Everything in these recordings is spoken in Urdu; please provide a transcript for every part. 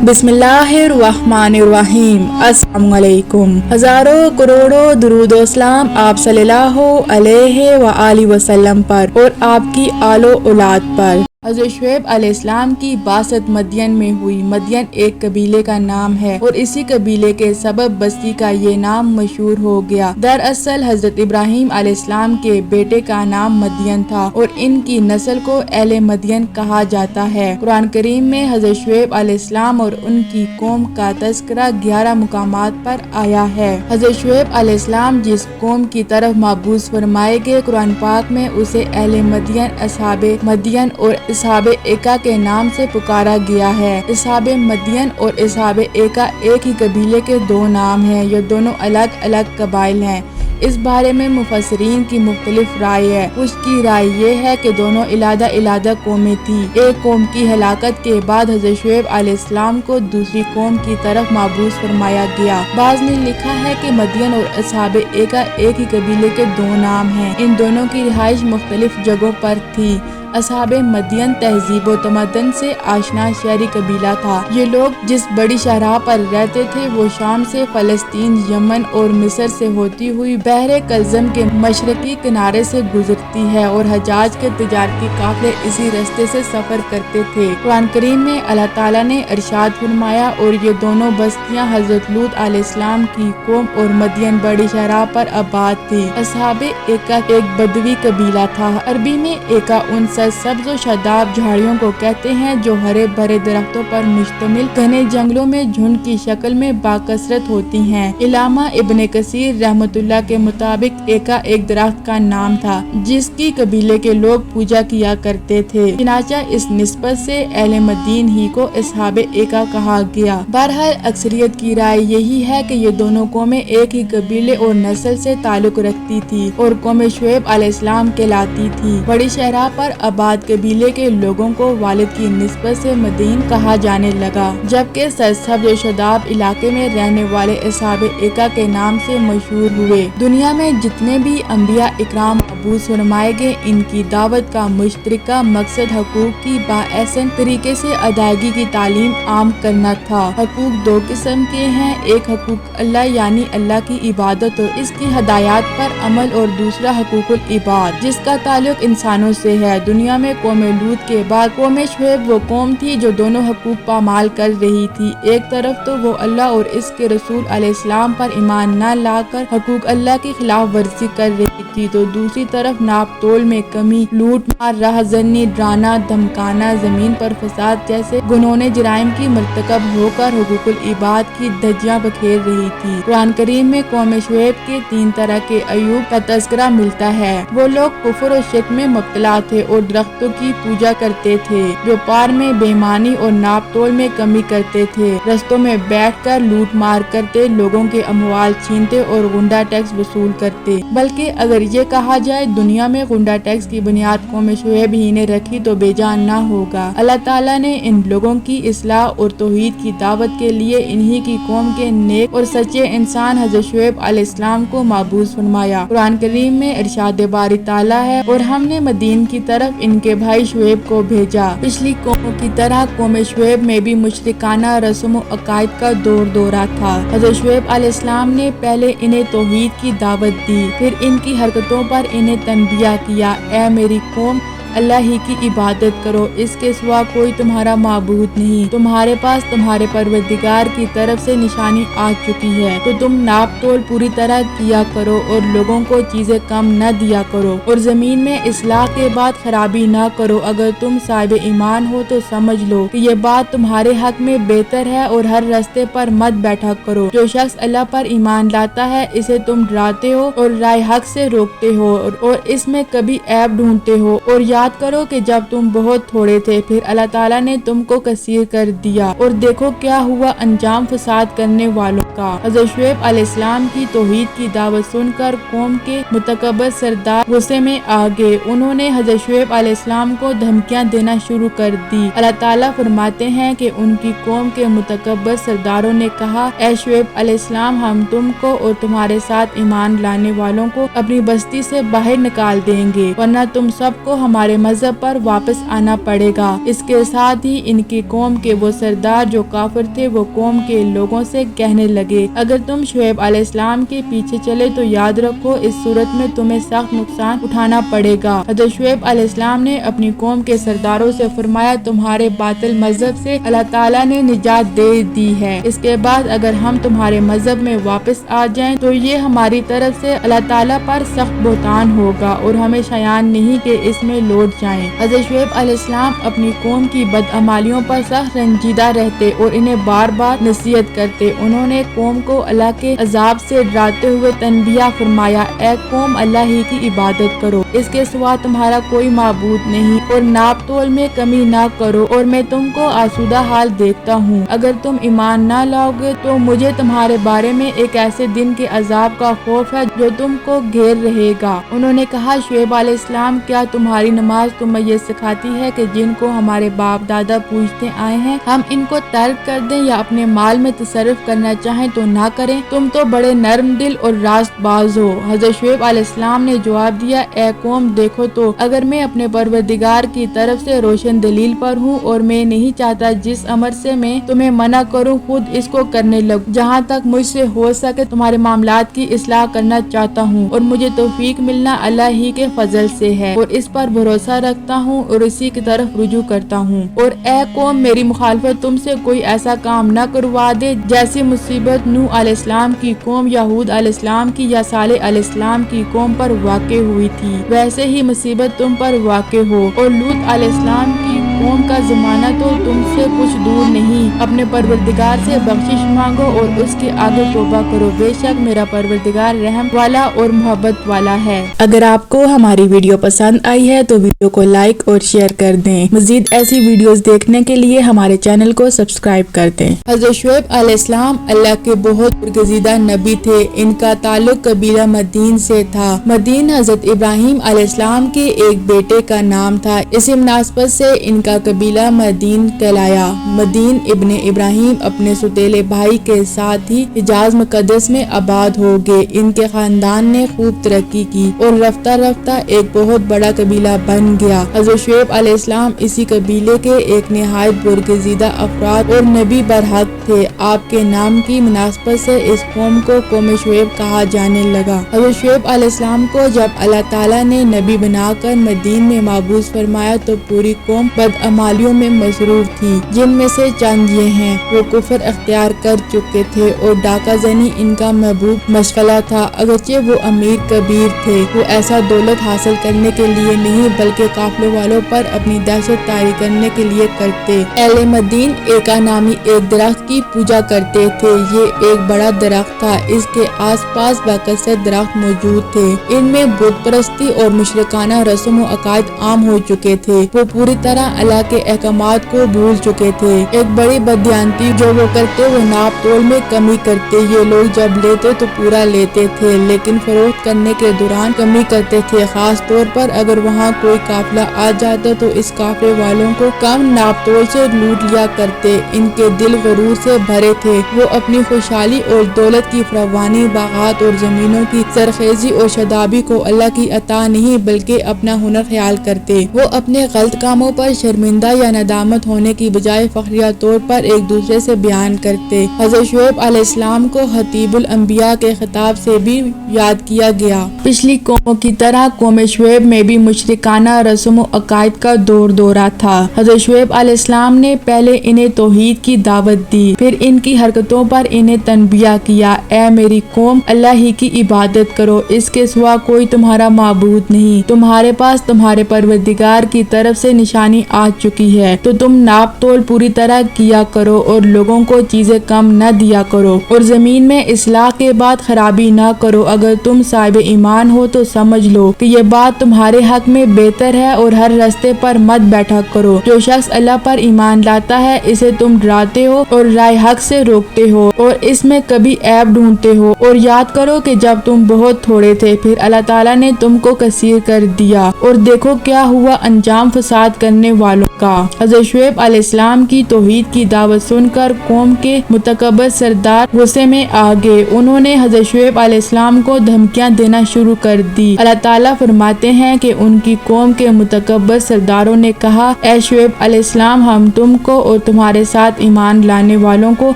بسم اللہ الرحمن الرحیم۔ السلام علیکم۔ ہزاروں کروڑوں درود و سلام آپ صلی اللہ علیہ وآلہ وسلم پر اور آپ کی آل و اولاد پر۔ حضرت شعیب علیہ السلام کی بعثت مدین میں ہوئی۔ مدین ایک قبیلے کا نام ہے اور اسی قبیلے کے سبب بستی کا یہ نام مشہور ہو گیا۔ دراصل حضرت ابراہیم علیہ السلام کے بیٹے کا نام مدین تھا اور ان کی نسل کو اہل مدین کہا جاتا ہے۔ قرآن کریم میں حضرت شعیب علیہ السلام اور ان کی قوم کا تذکرہ 11 مقامات پر آیا ہے۔ حضرت شعیب علیہ السلام جس قوم کی طرف مبعوث فرمائے گئے، قرآن پاک میں اسے اہل مدین، اصحاب مدین اور اصحاب ایکا کے نام سے پکارا گیا ہے۔ اصحاب مدین اور اصحاب ایکا ایک ہی قبیلے کے دو نام ہیں، یہ دونوں الگ الگ قبائل ہیں۔ اس بارے میں مفسرین کی مختلف رائے ہے۔ کچھ کی رائے یہ ہے کہ دونوں علیحدہ علیحدہ قومیں تھیں۔ ایک قوم کی ہلاکت کے بعد حضرت شعیب علیہ السلام کو دوسری قوم کی طرف مبعوث فرمایا گیا۔ بعض نے لکھا ہے کہ مدین اور اصحاب ایکا ایک ہی قبیلے کے دو نام ہیں۔ ان دونوں کی رہائش مختلف جگہوں پر تھی۔ اصحاب مدین تہذیب و تمدن سے آشنا شہری قبیلہ تھا۔ یہ لوگ جس بڑی شاہراہ پر رہتے تھے وہ شام سے، فلسطین، یمن اور مصر سے ہوتی ہوئی بحر کلزم کے مشرقی کنارے سے گزرتی ہے اور حجاز کے تجارتی قافلے اسی راستے سے سفر کرتے تھے۔ قرآن کریم میں اللہ تعالیٰ نے ارشاد فرمایا، اور یہ دونوں بستیاں حضرت لوط علیہ السلام کی قوم اور مدین بڑی شاہراہ پر آباد تھی۔ اصحاب ایکا ایک بدوی قبیلہ تھا۔ عربی میں ایکا ان سبز و شاداب جھاڑیوں کو کہتے ہیں جو ہرے بھرے درختوں پر مشتمل گھنے جنگلوں میں جھنڈ کی شکل میں باکثرت ہوتی ہیں۔ علامہ ابن کثیر رحمۃ اللہ کے مطابق ایکا ایک درخت کا نام تھا جس کی قبیلے کے لوگ پوجا کیا کرتے تھے، چنانچہ اس نسبت سے اہل مدین ہی کو اصحاب ایکا کہا گیا۔ بہرحال اکثریت کی رائے یہی ہے کہ یہ دونوں قومیں ایک ہی قبیلے اور نسل سے تعلق رکھتی تھی اور قوم شعیب علیہ السلام کہلاتی تھی۔ بڑی شاہراہ پر آباد قبیلے کے لوگوں کو والد کی نسبت سے مدین کہا جانے لگا، جبکہ سرسبز و شاداب علاقے میں رہنے والے اصحاب ایکا کے نام سے مشہور ہوئے۔ دنیا میں جتنے بھی انبیاء اکرام مبعوث فرمائے گئے، ان کی دعوت کا مشترکہ مقصد حقوق کی بااحسن طریقے سے ادائیگی کی تعلیم عام کرنا تھا۔ حقوق دو قسم کے ہیں، ایک حقوق اللہ یعنی اللہ کی عبادت اور اس کی ہدایات پر عمل، اور دوسرا حقوق العباد جس کا تعلق انسانوں سے ہے۔ دنیا میں قوم لوط کے بعد قوم شعیب وہ قوم تھی جو دونوں حقوق پامال کر رہی تھی۔ ایک طرف تو وہ اللہ اور اس کے رسول علیہ السلام پر ایمان نہ لا کر حقوق اللہ کی خلاف ورزی کر رہی تھی، تو دوسری طرف ناپ تول میں کمی، لوٹ مار، راہ زنی، ڈرانا دھمکانا، زمین پر فساد جیسے گناہوں جرائم کی مرتکب ہو کر حقوق العباد کی دھجیاں بکھیر رہی تھی۔ قرآن کریم میں قوم شعیب کے 3 طرح کے عیوب کا تذکرہ ملتا ہے۔ وہ لوگ کفر و شرک میں مبتلا تھے اور درختوں کی پوجا کرتے تھے، بیوپار میں بے ایمانی اور ناپ تول میں کمی کرتے تھے، رستوں میں بیٹھ کر لوٹ مار کرتے، لوگوں کے اموال چھینتے اور غنڈہ ٹیکس وصول کرتے۔ بلکہ اگر یہ کہا جائے دنیا میں غنڈہ ٹیکس کی بنیاد قوم شعیب ہی نے رکھی تو بے جان نہ ہوگا۔ اللہ تعالیٰ نے ان لوگوں کی اصلاح اور توحید کی دعوت کے لیے انہی کی قوم کے نیک اور سچے انسان حضرت شعیب علیہ السلام کو مبعوث فرمایا۔ قرآن کریم میں ارشاد باری تعالیٰ ہے، اور ہم نے مدین کی طرف ان کے بھائی شعیب کو بھیجا۔ پچھلی قوموں کی طرح قوم شعیب میں بھی مشرکانہ رسم و عقائد کا دورہ تھا۔ حضرت شعیب علیہ السلام نے پہلے انہیں توحید کی دعوت دی، پھر ان کی حرکتوں پر انہیں تنبیہ کیا، اے میری قوم، اللہ ہی کی عبادت کرو، اس کے سوا کوئی تمہارا معبود نہیں، تمہارے پاس تمہارے پروردگار کی طرف سے نشانی آ چکی ہے، تو تم ناپ تول پوری طرح کیا کرو اور لوگوں کو چیزیں کم نہ دیا کرو، اور زمین میں اصلاح کے بعد خرابی نہ کرو۔ اگر تم صاحب ایمان ہو تو سمجھ لو کہ یہ بات تمہارے حق میں بہتر ہے، اور ہر راستے پر مت بیٹھا کرو۔ جو شخص اللہ پر ایمان لاتا ہے اسے تم ڈراتے ہو اور رائے حق سے روکتے ہو، اور اس میں کبھی عیب ڈھونڈتے ہو، اور یاد کرو کہ جب تم بہت تھوڑے تھے پھر اللہ تعالیٰ نے تم کو کثیر کر دیا، اور دیکھو کیا ہوا انجام فساد کرنے والوں کا۔ حضرت شعیب علیہ السلام کی توحید کی دعوت سن کر قوم کے متکبر سردار غصے میں آ گئے۔ انہوں نے حضرت شعیب علیہ السلام کو دھمکیاں دینا شروع کر دی۔ اللہ تعالیٰ فرماتے ہیں کہ ان کی قوم کے متکبر سرداروں نے کہا، اے شعیب علیہ السلام، ہم تم کو اور تمہارے ساتھ ایمان لانے والوں کو اپنی بستی سے باہر نکال دیں گے، ورنہ تم سب کو ہمارے تمہارے مذہب پر واپس آنا پڑے گا۔ اس کے ساتھ ہی ان کی قوم کے وہ سردار جو کافر تھے وہ قوم کے لوگوں سے کہنے لگے اگر تم شعیب علیہ السلام کے پیچھے چلے تو یاد رکھو اس صورت میں تمہیں سخت نقصان اٹھانا پڑے گا۔ حضرت شعیب علیہ السلام نے اپنی قوم کے سرداروں سے فرمایا تمہارے باطل مذہب سے اللہ تعالیٰ نے نجات دے دی ہے، اس کے بعد اگر ہم تمہارے مذہب میں واپس آ جائیں تو یہ ہماری طرف سے اللہ تعالیٰ پر سخت بہتان ہوگا اور ہمیں شایان نہیں کہ اس میں لوٹ جائیں۔ حضرت شعیب علیہ السلام اپنی قوم کی بدعمالیوں پر سخت رنجیدہ رہتے اور انہیں بار بار نصیحت کرتے۔ انہوں نے قوم کو اللہ کے عذاب سے ڈراتے ہوئے تنبیہ فرمایا اے قوم اللہ ہی کی عبادت کرو، اس کے سوا تمہارا کوئی معبود نہیں اور ناپ تول میں کمی نہ کرو اور میں تم کو آسودہ حال دیکھتا ہوں۔ اگر تم ایمان نہ لاؤ گے تو مجھے تمہارے بارے میں ایک ایسے دن کے عذاب کا خوف ہے جو تم کو گھیر رہے گا۔ انہوں نے کہا شعیب علیہ السلام کیا تمہاری نماز تمہیں یہ سکھاتی ہے کہ جن کو ہمارے باپ دادا پوجتے آئے ہیں ہم ان کو ترک کر دیں یا اپنے مال میں تصرف کرنا چاہیں تو نہ کریں؟ تم تو بڑے نرم دل اور راست باز ہو۔ حضرت شعیب علیہ السلام نے جواب دیا اے قوم دیکھو تو اگر میں اپنے پروردگار کی طرف سے روشن دلیل پر ہوں اور میں نہیں چاہتا جس امر سے میں تمہیں منع کروں خود اس کو کرنے لگوں، جہاں تک مجھ سے ہو سکے تمہارے معاملات کی اصلاح کرنا چاہتا ہوں اور مجھے توفیق ملنا اللہ ہی کے فضل سے ہے اور اس پر بھروسہ رکھتا ہوں اور اسی کی طرف رجوع کرتا ہوں۔ اور اے قوم میری مخالفت تم سے کوئی ایسا کام نہ کروا دے جیسی مصیبت نوح علیہ السلام کی قوم یا ہود علیہ السلام کی یا صالح علیہ السلام کی قوم پر واقع ہوئی تھی، ویسے ہی مصیبت تم پر واقع ہو۔ اور لوط علیہ السلام کی قوم کا زمانہ تو تم سے کچھ دور نہیں، اپنے پروردگار سے بخشش مانگو اور اس کے آگے توبہ کرو، بے شک میرا پروردگار رحم والا اور محبت والا ہے۔ اگر آپ کو ہماری ویڈیو پسند آئی ہے تو ویڈیو کو لائک اور شیئر کر دیں، مزید ایسی ویڈیوز دیکھنے کے لیے ہمارے چینل کو سبسکرائب کر دیں۔ حضرت شعیب علیہ السلام اللہ کے بہت برگزیدہ نبی تھے، ان کا تعلق قبیلہ مدین سے تھا۔ مدین حضرت ابراہیم علیہ السلام کے ایک بیٹے کا نام تھا، اسی مناسبت سے ان کا قبیلہ مدین کہلایا۔ مدین ابن ابراہیم اپنے سوتیلے بھائی کے ساتھ ہی حجاز مقدس میں آباد ہو گئے۔ ان کے خاندان نے خوب ترقی کی اور رفتہ رفتہ ایک بہت بڑا قبیلہ بن گیا۔ حضرت شعیب علیہ السلام اسی قبیلے کے ایک نہایت برگزیدہ افراد اور نبی برحق تھے۔ آپ کے نام کی مناسبت سے اس قوم کو قوم شعیب کہا جانے لگا۔ حضرت شعیب علیہ السلام کو جب اللہ تعالیٰ نے نبی بنا کر مدین میں مبعوث فرمایا تو پوری قوم بدعمالیوں میں مصروف تھی، جن میں سے چند یہ ہیں۔ وہ کفر اختیار کر چکے تھے اور ڈاکہ زنی ان کا محبوب مشغلہ تھا، اگرچہ وہ امیر کبیر تھے۔ وہ ایسا دولت حاصل کرنے کے لیے نہیں بلکہ قافلوں والوں پر اپنی دہشت طاری کرنے کے لیے کرتے۔ اہل مدین ایکا نامی ایک درخت کی پوجا کرتے تھے، یہ ایک بڑا درخت تھا، اس کے آس پاس بکثرت درخت موجود تھے، ان میں بت پرستی اور مشرکانہ رسم و عقائد عام ہو چکے تھے۔ وہ پوری طرح اللہ کے احکامات کو بھول چکے تھے۔ ایک بڑی بددیانتی جو وہ کرتے وہ ناپ تول میں کمی کرتے، یہ لوگ جب لیتے تو پورا لیتے تھے لیکن فروخت کرنے کے دوران کمی کرتے تھے، خاص طور پر اگر وہاں کوئی قافلہ آ جاتا تو اس قافلے والوں کو کم ناپ تول سے لوٹ لیا کرتے۔ ان کے دل غرور سے بھرے تھے، وہ اپنی خوشحالی اور دولت کی فراوانی، باغات اور زمینوں کی سرخیزی اور شادابی کو اللہ کی عطا نہیں بلکہ اپنا ہنر خیال کرتے۔ وہ اپنے غلط کاموں پر شرمندہ یا ندامت ہونے کی بجائے فخریہ طور پر ایک دوسرے سے بیان کرتے۔ حضرت شعیب علیہ السلام کو خطیب الانبیاء کے خطاب سے بھی یاد کیا گیا۔ پچھلی قوموں کی طرح قوم شعیب میں بھی مشرکانہ رسم و عقائد کا دورہ تھا۔ حضرت شعیب علیہ السلام نے پہلے انہیں توحید کی دعوت دی، پھر ان کی حرکتوں پر انہیں تنبیہ کیا اے میری قوم اللہ ہی کی عبادت کرو، اس کے سوا کوئی تمہارا معبود نہیں، تمہارے پاس تمہارے پروردگار کی طرف سے نشانی آ چکی ہے تو تم ناپ تول پوری طرح کیا کرو اور لوگوں کو چیزیں کم نہ دیا کرو اور زمین میں اصلاح کے بعد خرابی نہ کرو۔ اگر تم صاحب ایمان ہو تو سمجھ لو کہ یہ بات تمہارے حق میں بہتر ہے اور ہر راستے پر مت بیٹھا کرو۔ جو شخص اللہ پر ایمان لاتا ہے اسے تم ڈراتے ہو اور رائے حق سے روکتے ہو اور اس میں کبھی عیب ڈھونڈتے ہو، اور یاد کرو کہ جب تم بہت تھوڑے تھے پھر اللہ تعالیٰ نے تم کو کثیر کر دیا اور دیکھو کیا ہوا انجام فساد کرنے والوں والوں کا۔ حضرت شعیب علیہ السلام کی توحید کی دعوت سن کر قوم کے متکبر سردار غصے میں آ گئے۔ انہوں نے حضرت شعیب علیہ السلام کو دھمکیاں دینا شروع کر دی۔ اللہ تعالیٰ فرماتے ہیں کہ ان کی قوم کے متکبر سرداروں نے کہا، اے شعیب علیہ السلام، ہم تم کو اور تمہارے ساتھ ایمان لانے والوں کو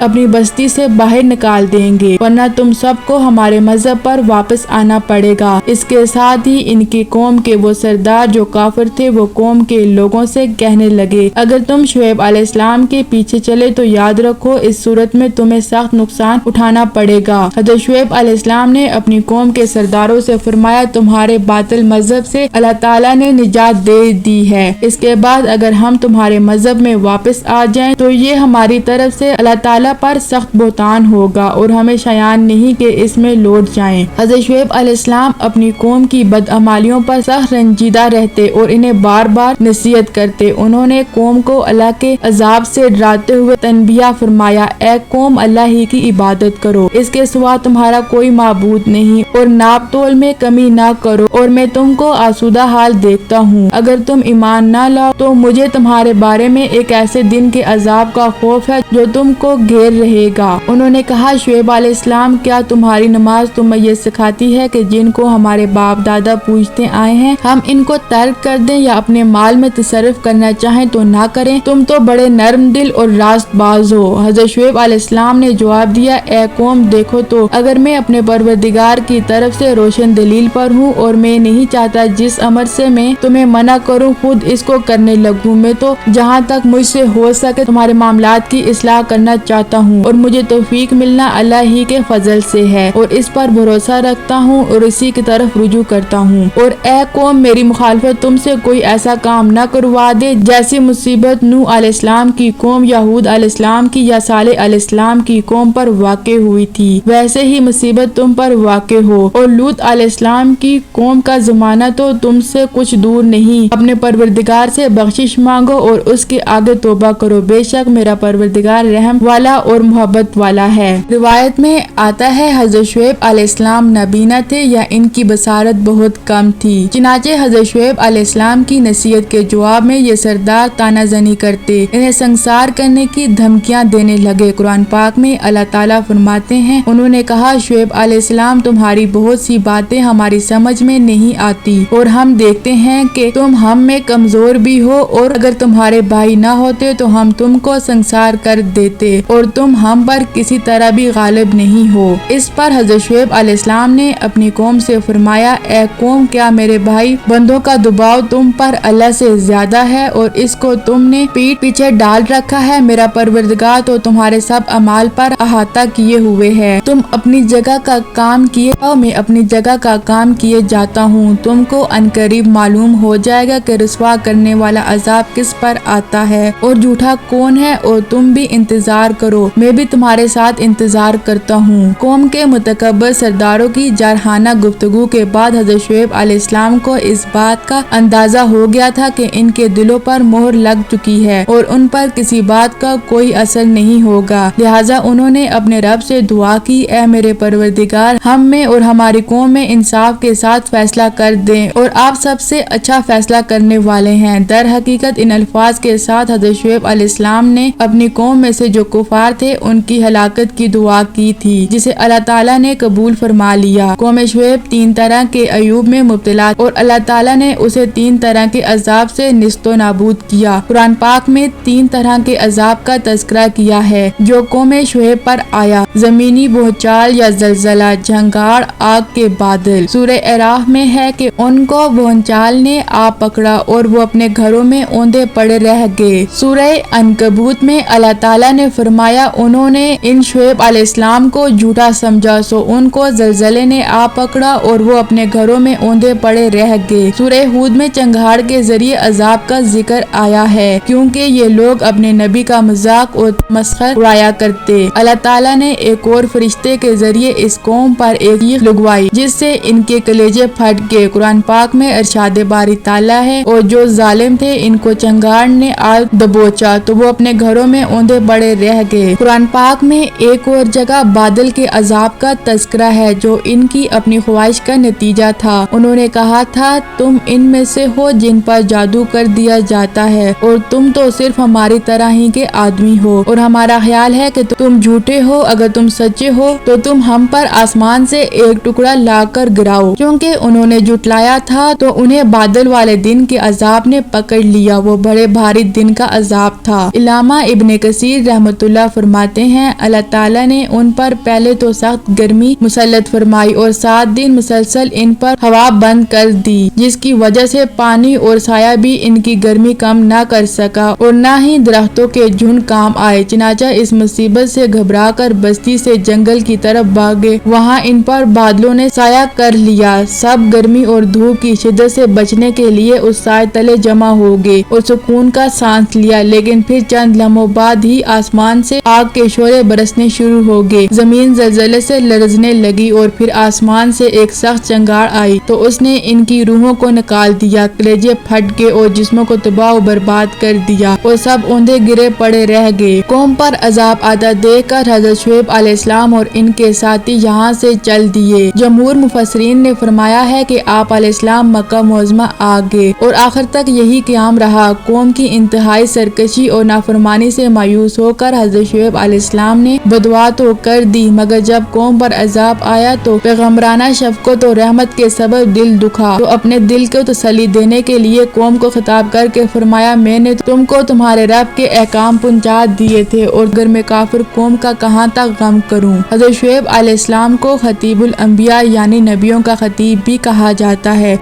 اپنی بستی سے باہر نکال دیں گے، ورنہ تم سب کو ہمارے مذہب پر واپس آنا پڑے گا۔ اس کے ساتھ ہی ان کی قوم کے وہ سردار جو کافر تھے وہ قوم کے لوگوں سے کہنے لگے، اگر تم شعیب علیہ السلام کے پیچھے چلے تو یاد رکھو اس صورت میں تمہیں سخت نقصان اٹھانا پڑے گا۔ حضرت شعیب علیہ السلام نے اپنی قوم کے سرداروں سے فرمایا، تمہارے باطل مذہب سے اللہ تعالیٰ نے نجات دے دی ہے، اس کے بعد اگر ہم تمہارے مذہب میں واپس آ جائیں تو یہ ہماری طرف سے اللہ تعالیٰ پر سخت بہتان ہوگا اور ہمیں شایان نہیں کہ اس میں لوٹ جائیں۔ حضرت شعیب علیہ السلام اپنی قوم کی بدعمالیوں پر سخت رنجیدہ رہتے اور انہیں بار بار نصیحت کرتے۔ انہوں نے قوم کو اللہ کے عذاب سے ڈراتے ہوئے تنبیہ فرمایا، اے قوم، اللہ ہی کی عبادت کرو، اس کے سوا تمہارا کوئی معبود نہیں، اور ناپ تول میں کمی نہ کرو، اور میں تم کو آسودہ حال دیکھتا ہوں۔ اگر تم ایمان نہ لاؤ تو مجھے تمہارے بارے میں ایک ایسے دن کے عذاب کا خوف ہے جو تم کو گھیر رہے گا۔ انہوں نے کہا، شعیب علیہ السلام، کیا تمہاری نماز تمہیں یہ سکھاتی ہے کہ جن کو ہمارے باپ دادا پوجتے آئے ہیں ہم ان کو ترک کر دیں یا اپنے مال میں تصرف کرنا چاہیں تو نہ کریں؟ تم تو بڑے نرم دل اور راست باز ہو۔ حضرت شعیب علیہ السلام نے جواب دیا، اے قوم، دیکھو تو اگر میں اپنے پروردگار کی طرف سے روشن دلیل پر ہوں اور میں نہیں چاہتا جس امر سے میں تمہیں منع کروں خود اس کو کرنے لگوں، میں تو جہاں تک مجھ سے ہو سکے تمہارے معاملات کی اصلاح کرنا چاہتا ہوں، اور مجھے توفیق ملنا اللہ ہی کے فضل سے ہے، اور اس پر بھروسہ رکھتا ہوں اور اسی کی طرف رجوع کرتا ہوں۔ اور اے قوم، میری مخالفت تم سے کوئی ایسا کام نہ کروا دے جیسی مصیبت نوح علیہ السلام کی قوم یا ہود علیہ السلام کی یا صالح علیہ السلام کی قوم پر واقع ہوئی تھی، ویسے ہی مصیبت تم پر واقع ہو۔ اور لوط علیہ السلام کی قوم کا زمانہ تو تم سے کچھ دور نہیں، اپنے پروردگار سے بخشش مانگو اور اس کے آگے توبہ کرو، بے شک میرا پروردگار رحم والا اور محبت والا ہے۔ روایت میں آتا ہے حضرت شعیب علیہ السلام نبی نہ تھے یا ان کی بصارت بہت کم تھی، چنانچہ حضرت شعیب علیہ السلام کی نصیحت کے جواب میں یہ سردار طعنہ زنی کرتے، انہیں سنگسار کرنے کی دھمکیاں دینے لگے۔ قرآن پاک میں اللہ تعالیٰ فرماتے ہیں، انہوں نے کہا، شعیب علیہ السلام، تمہاری بہت سی باتیں ہماری سمجھ میں نہیں آتی اور ہم دیکھتے ہیں کہ تم ہم میں کمزور بھی ہو، اور اگر تمہارے بھائی نہ ہوتے تو ہم تم کو سنگسار کر دیتے اور تم ہم پر کسی طرح بھی غالب نہیں ہو۔ اس پر حضرت شعیب علیہ السلام نے اپنی قوم سے فرمایا، اے قوم، کیا میرے بھائی بندوں کا دباؤ تم پر اللہ سے زیادہ ہے اور اس کو تم نے پیٹ پیچھے ڈال رکھا ہے؟ میرا پروردگار تو تمہارے سب اعمال پر احاطہ کیے ہوئے ہے، تم اپنی جگہ کا کام کیے اور میں اپنی جگہ کا کام کیے جاتا ہوں، تم کو عنقریب معلوم ہو جائے گا کہ رسوا کرنے والا عذاب کس پر آتا ہے اور جھوٹا کون ہے، اور تم بھی انتظار کرو، میں بھی تمہارے ساتھ انتظار کرتا ہوں۔ قوم کے متکبر سرداروں کی جارحانہ گفتگو کے بعد حضرت شعیب علیہ السلام کو اس بات کا اندازہ ہو گیا تھا کہ ان کے دلوں پر مہر لگ چکی ہے اور ان پر کسی بات کا کوئی اثر نہیں ہوگا، لہٰذا انہوں نے اپنے رب سے دعا کی، اے میرے پروردگار، ہم میں اور ہماری قوم میں انصاف کے ساتھ فیصلہ کر دیں، اور آپ سب سے اچھا فیصلہ کرنے والے ہیں۔ در حقیقت ان الفاظ کے ساتھ حضرت شعیب علیہ السلام نے اپنی قوم میں سے جو کفار تھے ان کی ہلاکت کی دعا کی تھی، جسے اللہ تعالیٰ نے قبول فرما لیا۔ قوم شعیب 3 طرح کے عیوب میں مبتلا اور اللہ تعالیٰ نے اسے 3 طرح کے عذاب سے نیست و نابود کیا۔ قرآن پاک میں 3 طرح کے عذاب کا تذکرہ کیا ہے جو قوم شعیب پر آیا: زمینی بھونچال یا زلزلہ، جھنگار، آگ کے بادل۔ سورہ اعراف میں ہے کہ ان کو بھونچال نے آ پکڑا اور وہ اپنے گھروں میں اوندے پڑے رہ گئے۔ سورہ عنکبوت میں اللہ تعالیٰ نے فرمایا، انہوں نے ان شعیب علیہ السلام کو جھوٹا سمجھا سو ان کو زلزلے نے آ پکڑا اور وہ اپنے گھروں میں اوندے پڑے رہ گئے۔ سورہ ہود میں چنگھاڑ کے ذریعے عذاب کا ذکر آیا ہے کیونکہ یہ لوگ اپنے نبی کا مذاق اور تمسخر اڑایا کرتے۔ اللہ تعالیٰ نے ایک اور فرشتے کے ذریعے اس قوم پر ایک چیخ لگوائی جس سے ان کے کلیجے پھٹ گئے۔ قرآن پاک میں ارشاد باری تعالیٰ ہے، اور جو ظالم تھے ان کو چنگھاڑ نے آ دبوچا تو وہ اپنے گھروں میں اوندے پڑے رہ گئے۔ قرآن پاک میں ایک اور جگہ بادل کے عذاب کا تذکرہ ہے جو ان کی اپنی خواہش کا نتیجہ تھا۔ انہوں نے کہا تھا، تم ان میں سے ہو جن پر جادو کر دیا برس جاتا ہے اور تم تو صرف ہماری طرح ہی کے آدمی ہو اور ہمارا خیال ہے کہ تم جھوٹے ہو، اگر تم سچے ہو تو تم ہم پر آسمان سے ایک ٹکڑا لا کر گراؤ۔ چونکہ انہوں نے جھٹلایا تھا تو انہیں بادل والے دن کے عذاب نے پکڑ لیا، وہ بڑے بھاری دن کا عذاب تھا۔ علامہ ابن کثیر رحمۃ اللہ فرماتے ہیں اللہ تعالیٰ نے ان پر پہلے تو سخت گرمی مسلط فرمائی اور 7 دن مسلسل ان پر ہوا بند کر دی، جس کی وجہ سے پانی اور سایہ بھی ان کی گرمی کم نہ کر سکا اور نہ ہی درختوں کے جھنڈ کام آئے۔ چنانچہ اس مصیبت سے گھبرا کر بستی سے جنگل کی طرف بھاگے، وہاں ان پر بادلوں نے سایہ کر لیا۔ سب گرمی اور دھوپ کی شدت سے بچنے کے لیے اس سائے تلے جمع ہو گئے اور سکون کا سانس لیا، لیکن پھر چند لمحوں بعد ہی آسمان سے آگ کے شعلے برسنے شروع ہو گئے، زمین زلزلے سے لرزنے لگی اور پھر آسمان سے ایک سخت چنگاڑ آئی تو اس نے ان کی روحوں کو نکال دیا، کلیجے پھٹ گئے اور جسموں کو تباہ و برباد کر دیا اور سب اوندھے گرے پڑے رہ گئے۔ قوم پر عذاب آتا دیکھ کر حضرت شعیب علیہ السلام اور ان کے ساتھی یہاں سے چل دیے۔ جمہور مفسرین نے فرمایا ہے کہ آپ علیہ السلام مکہ معظمہ آ گئے اور آخر تک یہی قیام رہا۔ قوم کی انتہائی سرکشی اور نافرمانی سے مایوس ہو کر حضرت شعیب علیہ السلام نے بدعا تو کر دی، مگر جب قوم پر عذاب آیا تو پیغمبرانہ شفقت و رحمت کے سبب دل دکھا تو اپنے دل کو تسلی دینے کے لیے قوم کو خطاب کر کے فرمایا میں نے تم کو تمہارے رب کے احکام پہنچا دیے تھے اور اگر میں کافر قوم کا کہاں تک غم کروں۔ حضرت شعیب علیہ السلام کو خطیب الانبیاء یعنی نبیوں کا خطیب بھی کہا جاتا ہے۔